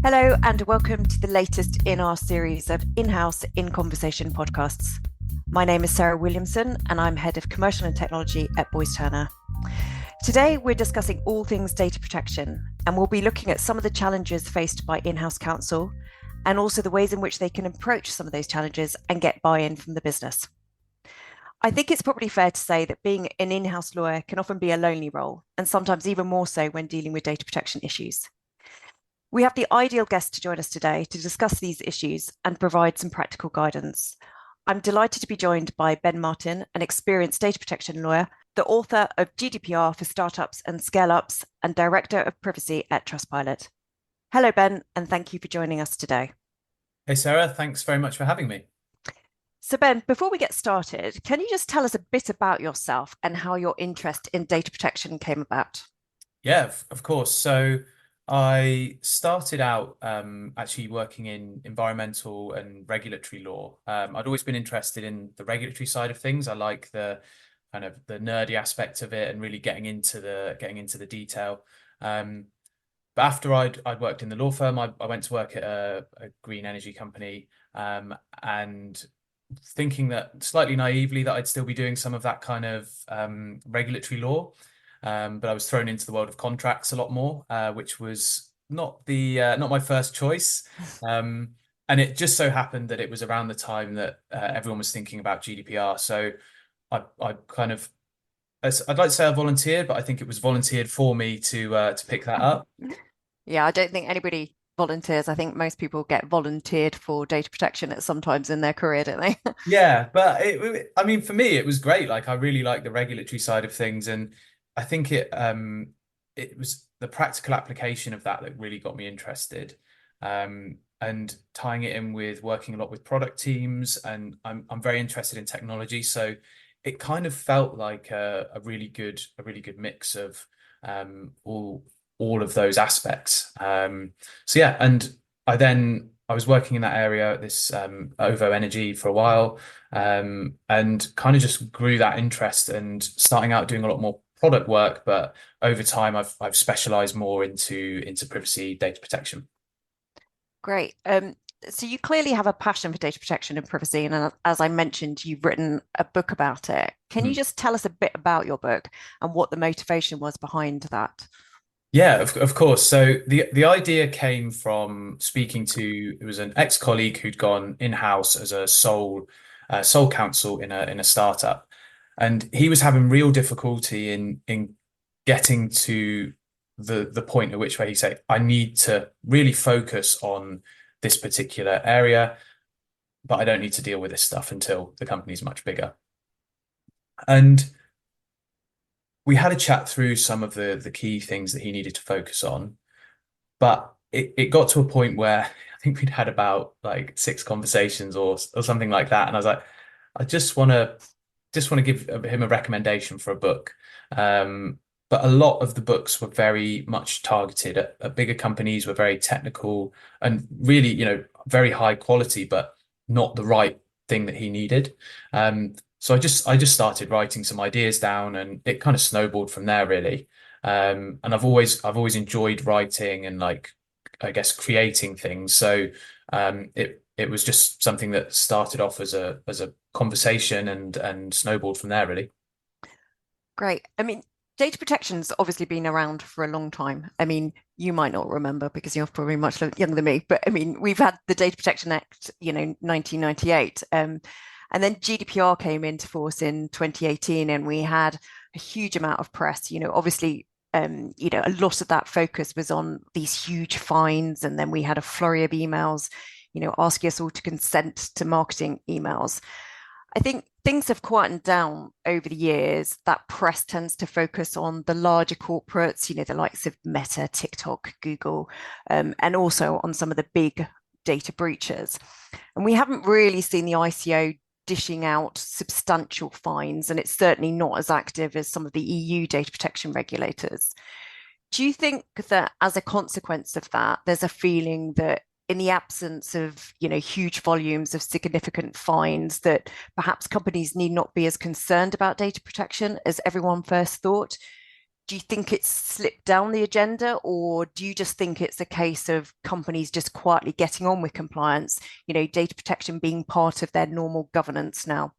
Hello, and welcome to the latest in our series of in-house in conversation podcasts. My name is Sarah Williamson, and I'm Head of Commercial and Technology at Boyce Turner. Today, we're discussing all things data protection, and we'll be looking at some of the challenges faced by in-house counsel, and also the ways in which they can approach some of those challenges and get buy-in from the business. I think it's probably fair to say that being an in-house lawyer can often be a lonely role, and sometimes even more so when dealing with data protection issues. We have the ideal guest to join us today to discuss these issues and provide some practical guidance. I'm delighted to be joined by Ben Martin, an experienced data protection lawyer, the author of GDPR for Startups and Scale-Ups, and Director of Privacy at Trustpilot. Hello, Ben, and thank you for joining us today. Hey, Sarah, thanks very much for having me. So, Ben, before we get started, can you just tell us a bit about yourself and how your interest in data protection came about? Yeah, of course. So I started out actually working in environmental and regulatory law. I'd always been interested in the regulatory side of things. I like the kind of the nerdy aspect of it and really getting into the detail. But after I'd worked in the law firm, I went to work at a green energy company, and thinking that slightly naively that I'd still be doing some of that kind of regulatory law. But I was thrown into the world of contracts a lot more, which was not my first choice. And it just so happened that it was around the time that everyone was thinking about GDPR. So I kind of, I'd like to say I volunteered, but I think it was volunteered for me to pick that up. Yeah, I don't think anybody volunteers. I think most people get volunteered for data protection at some times in their career, don't they? Yeah, but I mean, for me, it was great. Like, I really like the regulatory side of things, and I think it was the practical application of that really got me interested, and tying it in with working a lot with product teams, and I'm very interested in technology, so it kind of felt like a really good mix of all of those aspects. So yeah, and I was working in that area at this OVO Energy for a while, and kind of just grew that interest and starting out doing a lot more product work, but over time I've specialized more into privacy data protection. Great. So you clearly have a passion for data protection and privacy, and as I mentioned, you've written a book about it. Can you Mhm. just tell us a bit about your book and what the motivation was behind that? Yeah, of course. So the idea came from speaking to, it was an ex-colleague who'd gone in-house as a sole counsel in a startup, and he was having real difficulty in getting to the point at which where he said, I need to really focus on this particular area, but I don't need to deal with this stuff until the company's much bigger. And we had a chat through some of the key things that he needed to focus on. But it got to a point where I think we'd had about like six conversations or something like that. And I was like, I just want to give him a recommendation for a book. But a lot of the books were very much targeted at bigger companies, were very technical and really, very high quality, but not the right thing that he needed. So I just started writing some ideas down, and it kind of snowballed from there, really. And I've always enjoyed writing and, like, I guess, creating things. So it was just something that started off as a conversation and snowballed from there, really. Great. I mean, data protection's obviously been around for a long time. I mean, you might not remember because you're probably much younger than me, but I mean, we've had the Data Protection Act, 1998. And then GDPR came into force in 2018, and we had a huge amount of press. Obviously, a lot of that focus was on these huge fines, and then we had a flurry of emails, asking us all to consent to marketing emails. I think things have quietened down over the years. That press tends to focus on the larger corporates, the likes of Meta, TikTok, Google, and also on some of the big data breaches. And we haven't really seen the ICO dishing out substantial fines, and it's certainly not as active as some of the EU data protection regulators. Do you think that as a consequence of that, there's a feeling that in the absence of, huge volumes of significant fines, that perhaps companies need not be as concerned about data protection as everyone first thought? do you think it's slipped down the agenda, or do you just think it's a case of companies just quietly getting on with compliance, data protection being part of their normal governance now?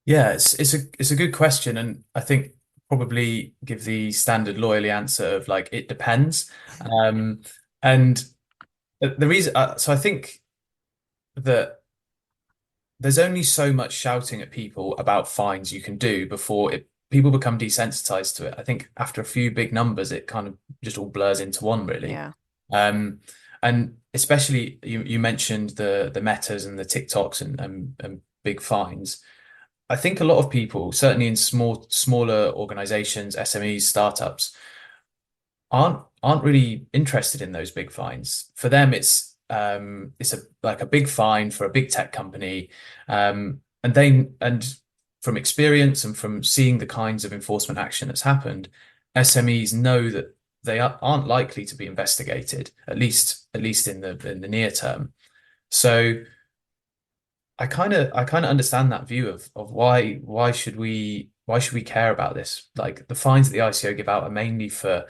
Yeah, it's a good question, and I think probably give the standard lawyerly answer of like it depends. And the reason, so I think that there's only so much shouting at people about fines you can do before people become desensitized to it. I think after a few big numbers, it kind of just all blurs into one, really. Yeah. Um, and especially you mentioned the metas and the TikToks and big fines. I think a lot of people, certainly in smaller organizations, SMEs, startups, aren't really interested in those big fines. For them, it's a like a big fine for a big tech company, and from experience and from seeing the kinds of enforcement action that's happened, SMEs know that they aren't likely to be investigated, at least in the near term. So I kind of understand that view of why should we care about this? Like the fines that the ICO give out are mainly for,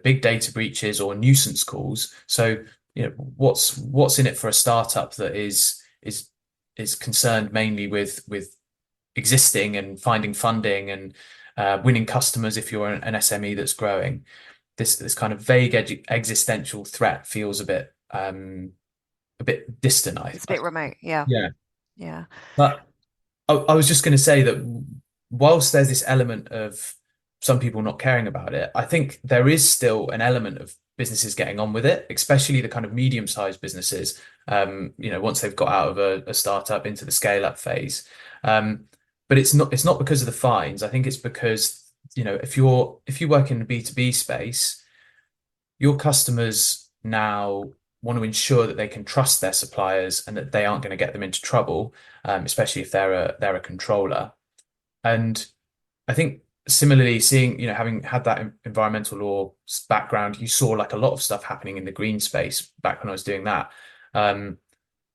big data breaches or nuisance calls. So, what's in it for a startup that is concerned mainly with existing and finding funding and winning customers if you're an SME that's growing. This kind of vague existential threat feels a bit distant, It's a bit remote. Yeah. yeah. Yeah. But I was just going to say that whilst there's this element of some people not caring about it, I think there is still an element of businesses getting on with it, especially the kind of medium-sized businesses, once they've got out of a startup into the scale-up phase. Um, but it's not because of the fines. I think it's because, if you work in the B2B space, your customers now want to ensure that they can trust their suppliers and that they aren't going to get them into trouble, especially if they're a controller. And I think similarly, seeing, having had that environmental law background, you saw like a lot of stuff happening in the green space back when I was doing that. Um,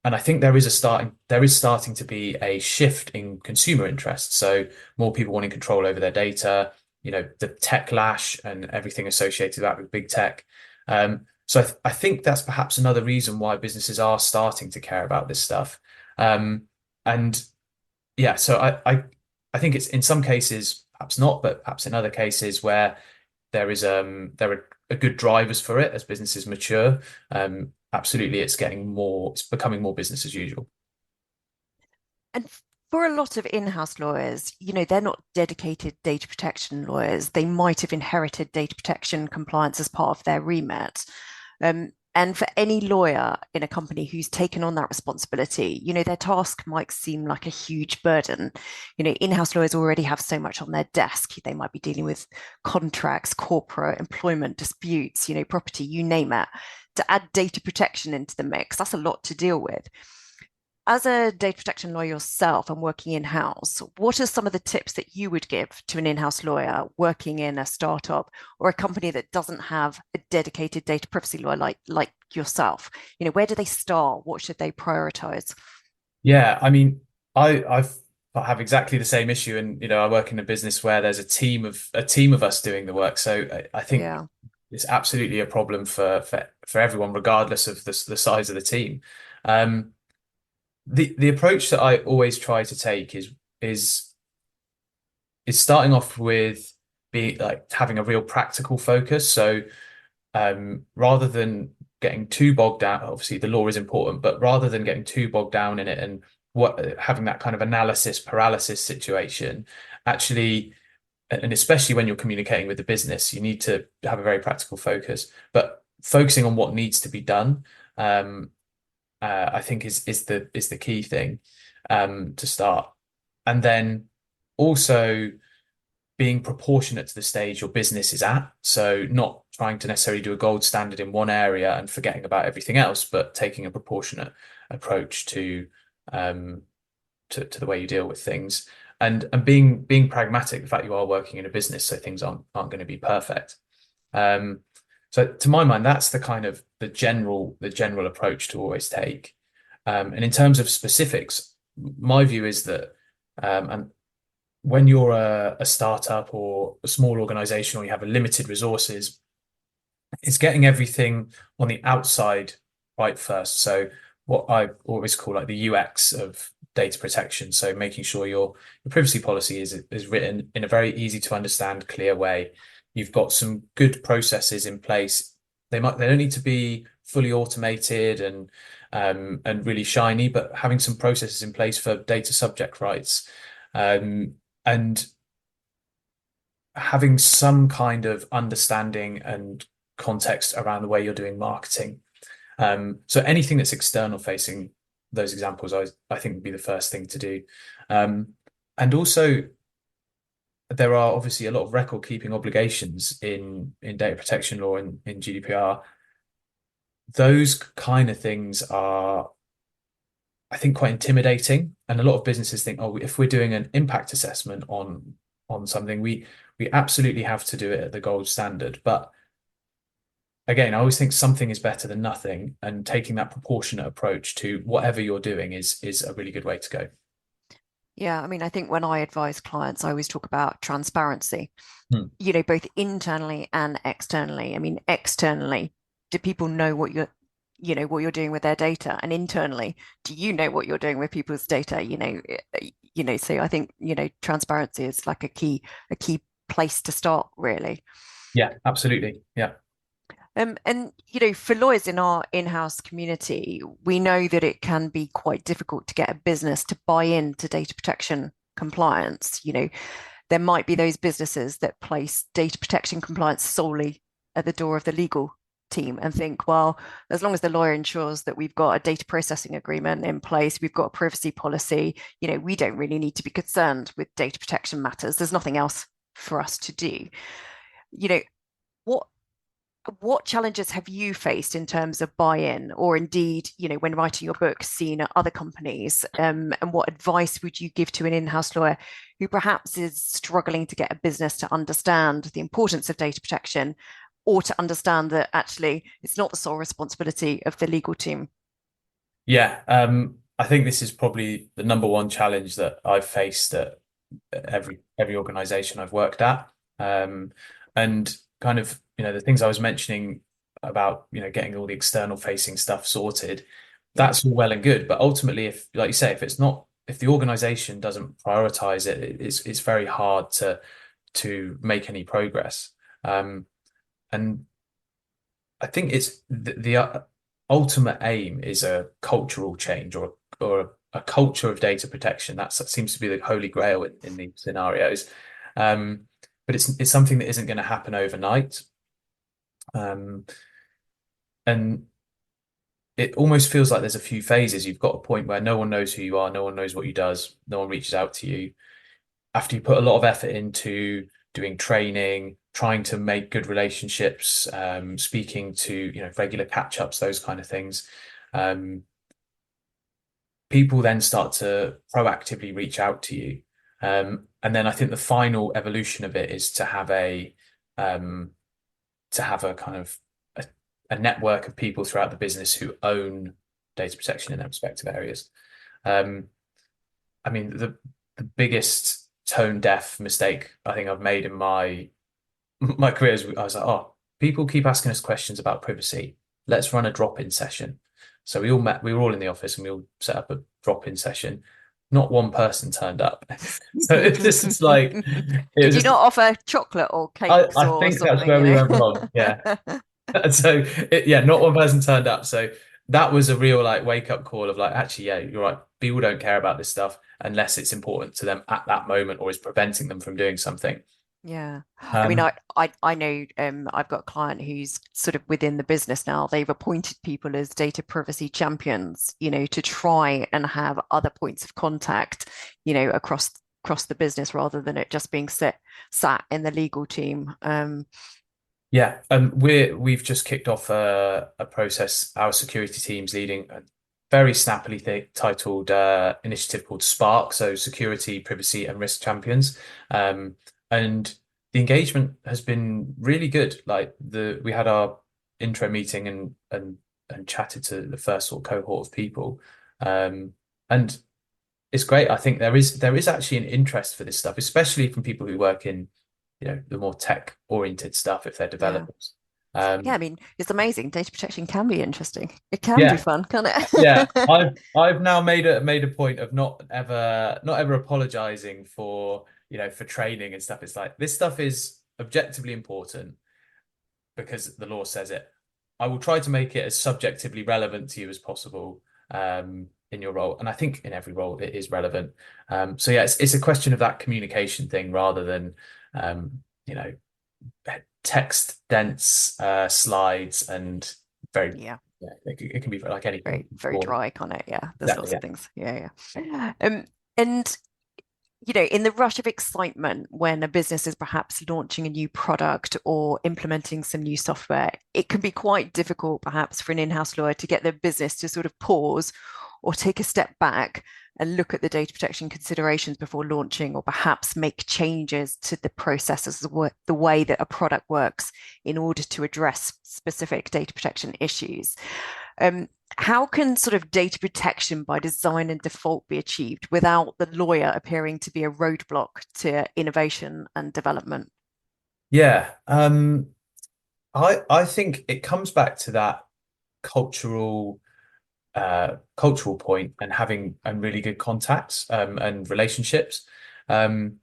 and I think there is starting to be a shift in consumer interest. So more people wanting control over their data, the tech lash and everything associated with that with big tech. So I think that's perhaps another reason why businesses are starting to care about this stuff. And yeah, so I think it's in some cases perhaps not, but perhaps in other cases where there are good drivers for it as businesses mature. Absolutely, it's becoming more business as usual. And for a lot of in-house lawyers, they're not dedicated data protection lawyers. They might have inherited data protection compliance as part of their remit. And for any lawyer in a company who's taken on that responsibility, their task might seem like a huge burden. In-house lawyers already have so much on their desk. They might be dealing with contracts, corporate, employment disputes, property, you name it. To add data protection into the mix, that's a lot to deal with. As a data protection lawyer yourself and working in-house, what are some of the tips that you would give to an in-house lawyer working in a startup or a company that doesn't have a dedicated data privacy lawyer like yourself? Where do they start? What should they prioritize? Yeah, I mean, I have exactly the same issue, and I work in a business where there's a team of us doing the work. So I think Yeah. it's absolutely a problem for everyone, regardless of the size of the team. Um, the approach that I always try to take is is starting off with being like having a real practical focus. So rather than getting too bogged down, obviously the law is important, but rather than getting too bogged down in it and what having that kind of analysis paralysis situation, actually, and especially when you're communicating with the business, you need to have a very practical focus, but focusing on what needs to be done. I think is the key thing to start, and then also being proportionate to the stage your business is at. So not trying to necessarily do a gold standard in one area and forgetting about everything else, but taking a proportionate approach um, to the way you deal with things, and being pragmatic. The fact you are working in a business, so things aren't going to be perfect. Um, so to my mind, that's the kind of the general approach to always take. And in terms of specifics, my view is that, and when you're a startup or a small organization or you have a limited resources, it's getting everything on the outside right first. So what I always call like the UX of data protection. So making sure your privacy policy is written in a very easy to understand, clear way. You've got some good processes in place. They don't need to be fully automated and really shiny, but having some processes in place for data subject rights. And having some kind of understanding and context around the way you're doing marketing. So anything that's external facing, those examples, I think would be the first thing to do. Um, and also, there are obviously a lot of record keeping obligations in data protection law and in GDPR. Those kind of things are, I think, quite intimidating. And a lot of businesses think, oh, if we're doing an impact assessment on something, we absolutely have to do it at the gold standard. But again, I always think something is better than nothing, and taking that proportionate approach to whatever you're doing is a really good way to go. Yeah, I mean, I think when I advise clients, I always talk about transparency, Hmm. both internally and externally. I mean, externally, do people know what you're doing with their data? And internally, do you know what you're doing with people's data? So I think, transparency is like a key place to start, really. Yeah, absolutely. Yeah. And for lawyers in our in-house community, we know that it can be quite difficult to get a business to buy into data protection compliance. There might be those businesses that place data protection compliance solely at the door of the legal team and think, well, as long as the lawyer ensures that we've got a data processing agreement in place, we've got a privacy policy, we don't really need to be concerned with data protection matters. There's nothing else for us to do. You know, what what challenges have you faced in terms of buy-in, or indeed, when writing your book, seen at other companies? And what advice would you give to an in-house lawyer who perhaps is struggling to get a business to understand the importance of data protection, or to understand that actually it's not the sole responsibility of the legal team? Yeah. I think this is probably the number one challenge that I've faced at every organization I've worked at. And kind of, the things I was mentioning about, getting all the external facing stuff sorted, Yeah. that's all well and good. But ultimately, if, like you say, if the organization doesn't prioritize it, it's very hard to make any progress. And I think it's the ultimate aim is a cultural change or a culture of data protection. That seems to be the holy grail in these scenarios. Um, but it's something that isn't going to happen overnight. Um, and it almost feels like there's a few phases. You've got a point where no one knows who you are, no one knows what you does, no one reaches out to you. After you put a lot of effort into doing training, trying to make good relationships, speaking to, regular catch-ups, those kind of things, um, people then start to proactively reach out to you. And then I think the final evolution of it is um, to have a kind of a network of people throughout the business who own data protection in their respective areas. Um, I mean, the biggest tone deaf mistake I think I've made in my career is I was like, oh, people keep asking us questions about privacy. Let's run a drop-in session. So we were all in the office and we all set up a drop-in session. Not one person turned up. So it's just like it was Did you just not offer chocolate or cakes I or think that's something, where we went wrong. Yeah. So yeah, not one person turned up. So that was a real like wake up call of like, actually, yeah, you're right. People don't care about this stuff unless it's important to them at that moment or is preventing them from doing something. Yeah. I mean, Um, I know I've got a client who's sort of within the business now. They've appointed people as data privacy champions, to try and have other points of contact, across the business rather than it just being sat in the legal team. yeah, we've just kicked off a process. Our security team's leading a very snappily titled initiative called Spark, so Security, Privacy, and Risk Champions. And the engagement has been really good. Like we had our intro meeting and chatted to the first sort of cohort of people, and it's great. I think there is actually an interest for this stuff, especially from people who work in, the more tech oriented stuff if they're Yeah. developers. Yeah, I Um, mean, it's amazing. Data protection can be interesting. It can be yeah, fun, can't yeah. it? I've now made a point of not ever apologizing for, for training and stuff. It's like this stuff is objectively important because the law says it. I will try to make it as subjectively relevant to you as possible in your role. And I think in every role it is relevant. So yeah, it's a question of that communication thing rather than um, you know, text dense slides and very Yeah, it can be like anything very, very boring. dry, can't it? Yeah, there's Exactly. lots of Yeah. things. Yeah, yeah. And in the rush of excitement when a business is perhaps launching a new product or implementing some new software, it can be quite difficult perhaps for an in-house lawyer to get their business to sort of pause or take a step back and look at the data protection considerations before launching, or perhaps make changes to the processes, the way that a product works in order to address specific data protection issues. Um, how can sort of data protection by design and default be achieved without the lawyer appearing to be a roadblock to innovation and development? Yeah. I think it comes back to that cultural cultural point and having and really good contacts and relationships. Um,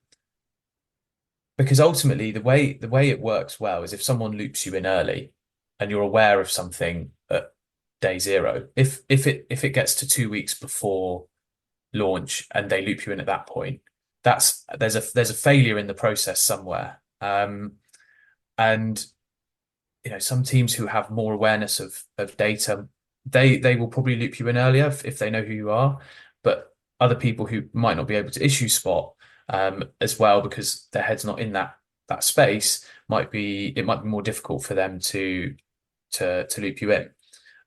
because ultimately the way it works well is if someone loops you in early and you're aware of something at day zero, if it gets to 2 weeks before launch and they loop you in at that point, there's a failure in the process somewhere. And some teams who have more awareness of data, they will probably loop you in earlier if they know who you are. But other people who might not be able to issue spot as well because their head's not in that space it might be more difficult for them to loop you in.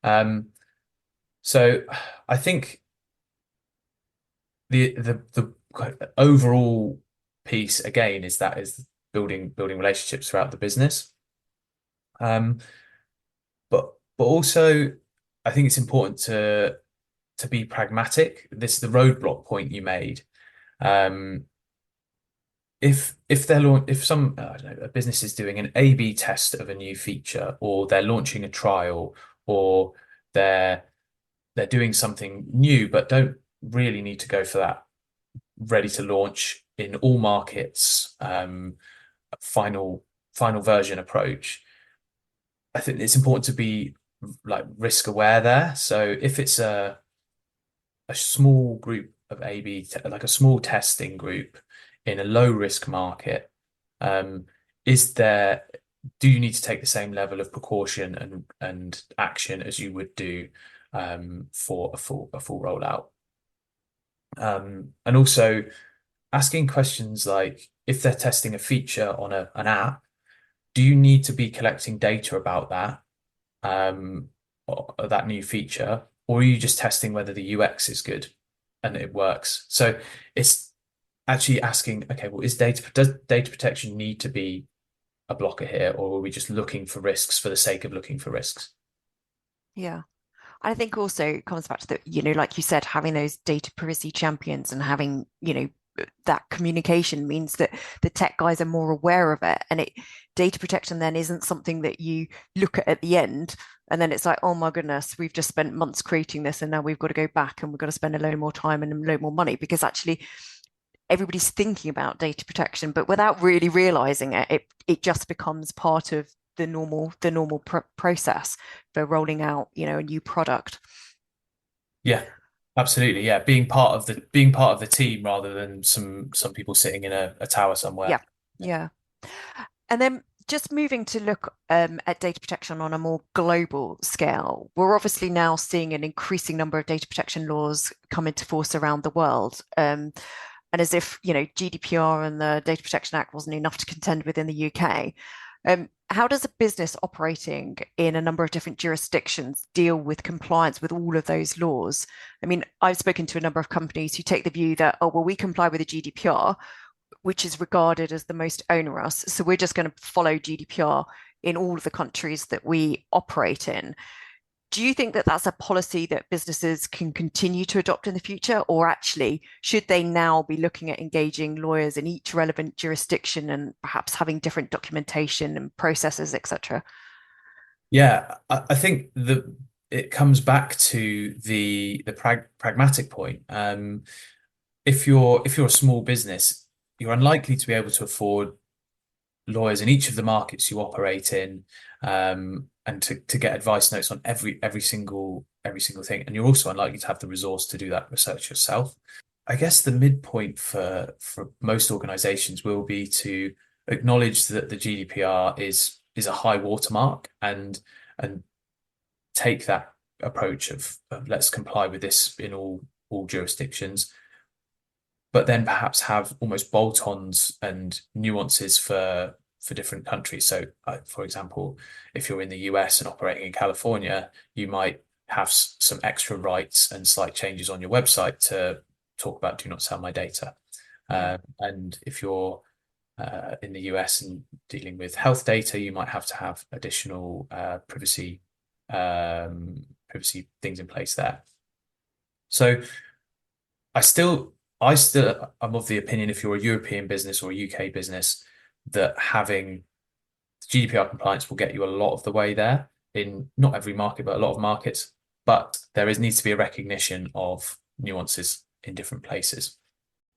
Um, so I think the overall piece again is building relationships throughout the business. Um, but also I think it's important to be pragmatic. This the roadblock point you made. Um, if they're if some I don't know, a business is doing an A/B test of a new feature, or they're launching a trial, or they're they're doing something new, but don't really need to go for that ready to launch in all markets, final version approach. I think it's important to be like risk aware there. So if it's a small group of A/B, like a small testing group in a low risk market, um, is there, do you need to take the same level of precaution and action as you would do for a full rollout? And also asking questions like if they're testing a feature on an app, do you need to be collecting data about that or that new feature, or are you just testing whether the UX is good and it works? So it's actually asking, okay, well, does data protection need to be a blocker here, or are we just looking for risks for the sake of looking for risks? Yeah. I think also it comes back to like you said, having those data privacy champions and having, that communication means that the tech guys are more aware of it. And data protection then isn't something that you look at the end and then it's like, oh my goodness, we've just spent months creating this and now we've got to go back and we've got to spend a load more time and a load more money, because actually everybody's thinking about data protection, but without really realizing it just becomes part of the normal process for rolling out, a new product. Yeah, absolutely. Yeah, being part of the team rather than some people sitting in a tower somewhere. Yeah, yeah. And then just moving to look at data protection on a more global scale, we're obviously now seeing an increasing number of data protection laws come into force around the world. And as if, GDPR and the Data Protection Act wasn't enough to contend with in the UK. How does a business operating in a number of different jurisdictions deal with compliance with all of those laws? I mean, I've spoken to a number of companies who take the view that, oh, well, we comply with the GDPR, which is regarded as the most onerous. So we're just going to follow GDPR in all of the countries that we operate in. Do you think that that's a policy that businesses can continue to adopt in the future, or actually should they now be looking at engaging lawyers in each relevant jurisdiction and perhaps having different documentation and processes, etc.? Yeah, I think it comes back to the pragmatic point. If you're a small business, you're unlikely to be able to afford lawyers in each of the markets you operate in, and to get advice notes on every single thing. And you're also unlikely to have the resource to do that research yourself. I guess the midpoint for most organizations will be to acknowledge that the GDPR is a high watermark and take that approach of let's comply with this in all jurisdictions, but then perhaps have almost bolt-ons and nuances for different countries. So, for example, if you're in the US and operating in California, you might have some extra rights and slight changes on your website to talk about do not sell my data. Yeah. And if you're in the US and dealing with health data, you might have to have additional privacy things in place there. So I'm of the opinion if you're a European business or a UK business that having GDPR compliance will get you a lot of the way there in not every market, but a lot of markets. But there needs to be a recognition of nuances in different places.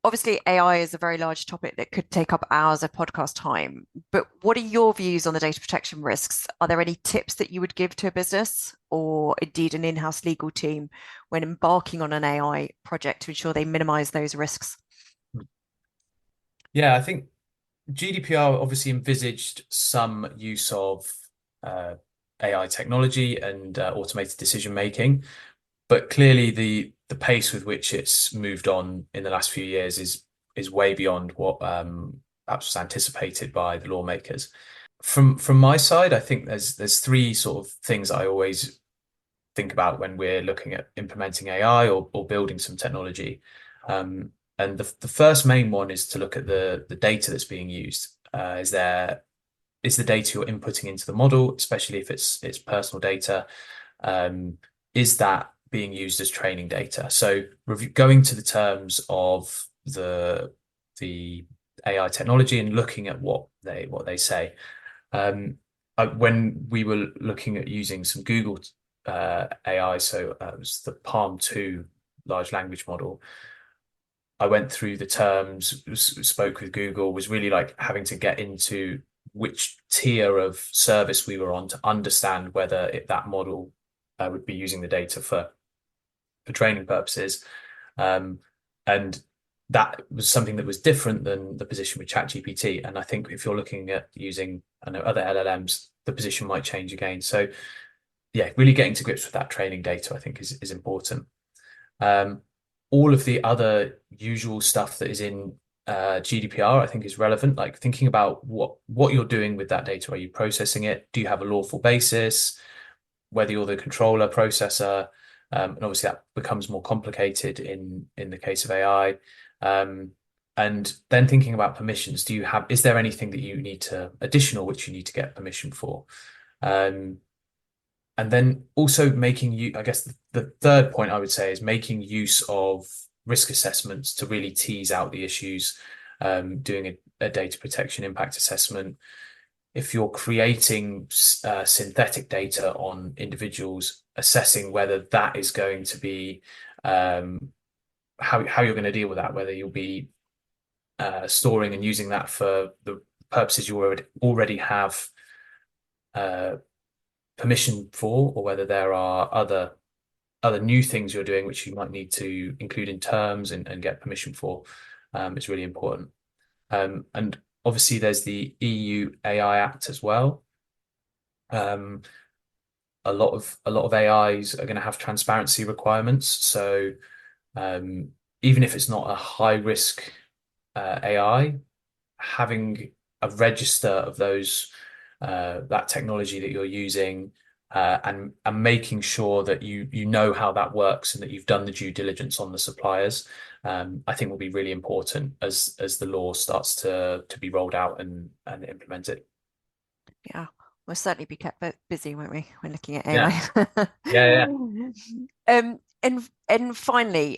Obviously, AI is a very large topic that could take up hours of podcast time. But what are your views on the data protection risks? Are there any tips that you would give to a business or indeed an in-house legal team when embarking on an AI project to ensure they minimize those risks? Yeah, I think GDPR obviously envisaged some use of AI technology and automated decision making, but clearly the pace with which it's moved on in the last few years is way beyond what perhaps was anticipated by the lawmakers. From my side, I think there's three sort of things I always think about when we're looking at implementing AI or building some technology. And the first main one is to look at the data that's being used. Is the data you're inputting into the model, especially if it's personal data, is that being used as training data? So going to the terms of the AI technology and looking at what they say. When we were looking at using some Google AI, so it was the Palm 2 large language model. I went through the terms, spoke with Google, was really like having to get into which tier of service we were on to understand whether that model would be using the data for training purposes. And that was something that was different than the position with ChatGPT. And I think if you're looking at using, I know, other LLMs, the position might change again. So yeah, really getting to grips with that training data, I think is important. All of the other usual stuff that is in GDPR, I think is relevant, like thinking about what you're doing with that data. Are you processing it? Do you have a lawful basis? Whether you're the controller, processor, and obviously that becomes more complicated in the case of AI. And then thinking about permissions, is there anything that you need to additional which you need to get permission for? And then also I guess the third point I would say is making use of risk assessments to really tease out the issues, doing a data protection impact assessment. If you're creating synthetic data on individuals, assessing whether that is going to be how you're going to deal with that, whether you'll be storing and using that for the purposes you already have permission for, or whether there are other new things you're doing which you might need to include in terms and get permission for, is really important. And obviously there's the EU AI Act as well. A lot of AIs are going to have transparency requirements. So even if it's not a high risk AI, having a register of that technology that you're using, and making sure that you know how that works and that you've done the due diligence on the suppliers, I think will be really important as the law starts to be rolled out and implemented. Yeah. We'll certainly be kept busy, won't we, when looking at Yeah, AI? yeah, yeah. And finally,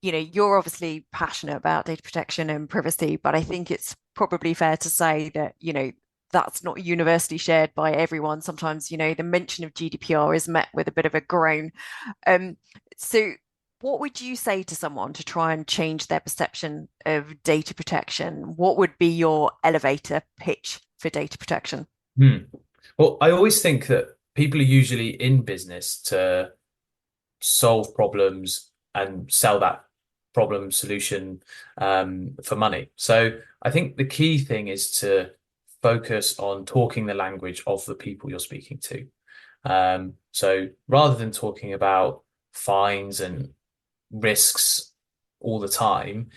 you're obviously passionate about data protection and privacy, but I think it's probably fair to say that, that's not universally shared by everyone. Sometimes, the mention of GDPR is met with a bit of a groan. Um, so what would you say to someone to try and change their perception of data protection? What would be your elevator pitch for data protection? Hmm. Well, I always think that people are usually in business to solve problems and sell that problem solution for money. So I think the key thing is to focus on talking the language of the people you're speaking to. So rather than talking about fines and risks all the time,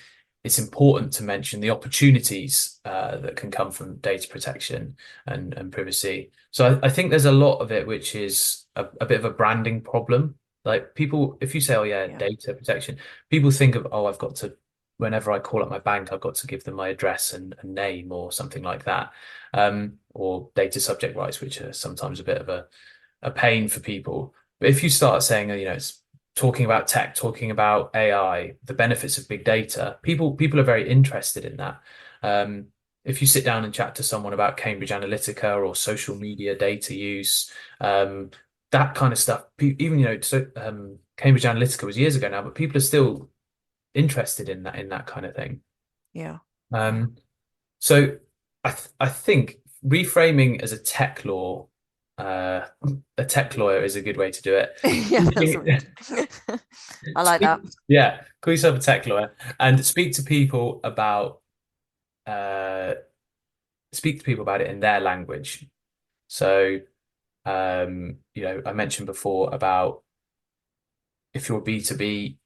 it's important to mention the opportunities that can come from data protection and privacy. So I think there's a lot of it which is a bit of a branding problem. Like people, if you say, "Oh yeah, Yeah. data protection," people think of, "Oh, I've got to." Whenever I call up my bank, I've got to give them my address and name or something like that, or data subject rights, which are sometimes a bit of a pain for people. But if you start saying, it's talking about tech, talking about AI, the benefits of big data, people are very interested in that. Um, if you sit down and chat to someone about Cambridge Analytica or social media data use, that kind of stuff, even Cambridge Analytica was years ago now, but people are still interested in that kind of thing. Yeah. Yeah. Um, so I think reframing as uh, a tech lawyer is a good way to do it. Yeah, that's Speaking- what I like speak, that. yeah, call yourself a tech lawyer and uh, speak to people about it in their language. So, I mentioned before about if you're a B2B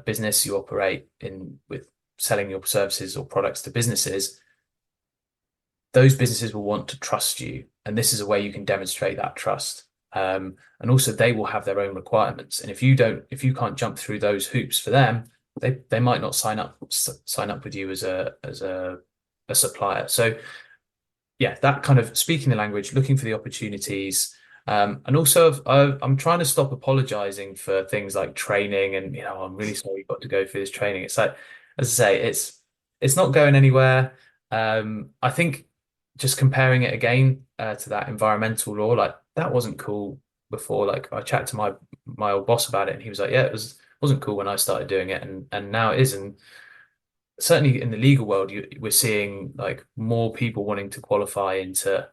business, you operate in with selling your services or products to businesses, those businesses will want to trust you. And this is a way you can demonstrate that trust. And also they will have their own requirements. And if you can't jump through those hoops for them, they might not sign up with you as a supplier. So yeah, that kind of speaking the language, looking for the opportunities. And also, I'm trying to stop apologizing for things like training and, I'm really sorry you got to go through this training. It's like, as I say, it's not going anywhere. I think just comparing it again to that environmental law, like that wasn't cool before. Like I chatted to my old boss about it, and he was like, "Yeah, wasn't cool when I started doing it, and now it is." And certainly in the legal world, we're seeing like more people wanting to qualify into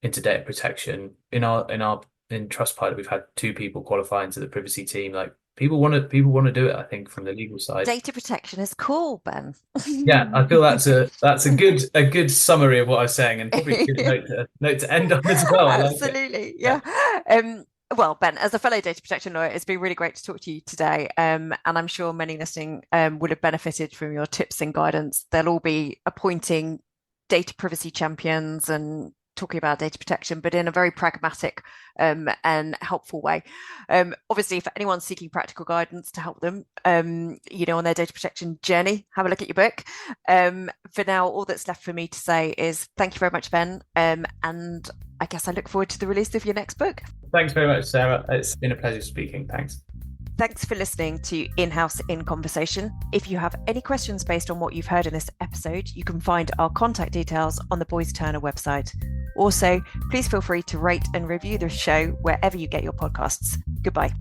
data protection. In Trustpilot, we've had two people qualify into the privacy team. Like people want to do it, I think, from the legal side. Data protection is cool, Ben. Yeah, I feel that's a good summary of what I was saying, and probably a good note to end on as well. I like it. Absolutely. Yeah. Yeah. Well, Ben, as a fellow data protection lawyer, it's been really great to talk to you today. And I'm sure many listening will have benefited from your tips and guidance. They'll all be appointing data privacy champions and talking about data protection, but in a very pragmatic and helpful way. Obviously, for anyone seeking practical guidance to help them, on their data protection journey, have a look at your book. For now, all that's left for me to say is thank you very much, Ben. And I guess I look forward to the release of your next book. Thanks very much, Sarah. It's been a pleasure speaking. Thanks. Thanks for listening to In-House in Conversation. If you have any questions based on what you've heard in this episode, you can find our contact details on the Boys Turner website. Also, please feel free to rate and review the show wherever you get your podcasts. Goodbye.